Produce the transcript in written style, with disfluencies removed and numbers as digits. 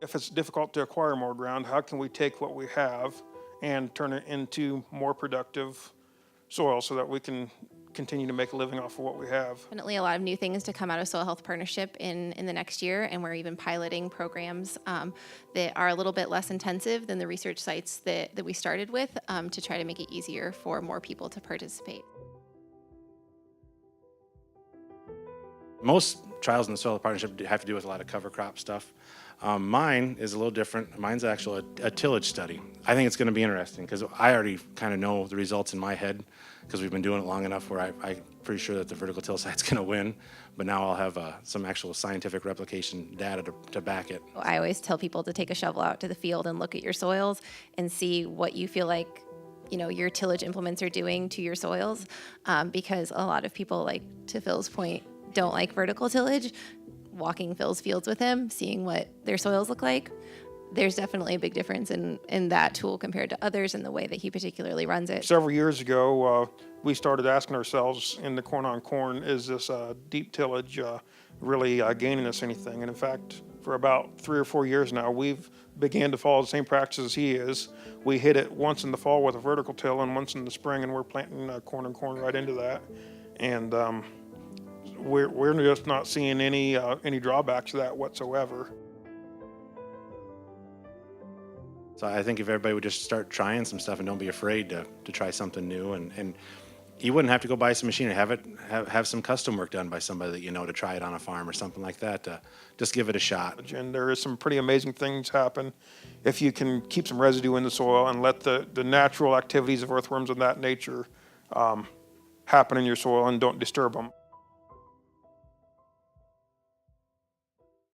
If it's difficult to acquire more ground, how can we take what we have and turn it into more productive soil so that we can continue to make a living off of what we have? Definitely a lot of new things to come out of Soil Health Partnership in the next year, and we're even piloting programs that are a little bit less intensive than the research sites that we started with to try to make it easier for more people to participate. Most trials in the soil partnership have to do with a lot of cover crop stuff. Mine is a little different. Mine's actually a tillage study. I think it's going to be interesting because I already kind of know the results in my head because we've been doing it long enough where I'm pretty sure that the vertical till site's going to win. But now I'll have some actual scientific replication data to back it. I always tell people to take a shovel out to the field and look at your soils and see what you feel like your tillage implements are doing to your soils, because a lot of people, like to Phil's point, don't like vertical tillage. Walking Phil's fields with him, seeing what their soils look like, there's definitely a big difference in that tool compared to others and the way that he particularly runs it. Several years ago, we started asking ourselves in the corn on corn, is this deep tillage really gaining us anything? And in fact, for about 3 or 4 years now, we've began to follow the same practices he is. We hit it once in the fall with a vertical till and once in the spring, and we're planting corn on corn right into that. And we're just not seeing any drawbacks to that whatsoever. So I think if everybody would just start trying some stuff and don't be afraid to try something new, and you wouldn't have to go buy some machine or have some custom work done by somebody that to try it on a farm or something like that. Just give it a shot. And there is some pretty amazing things happen if you can keep some residue in the soil and let the natural activities of earthworms of that nature happen in your soil and don't disturb them.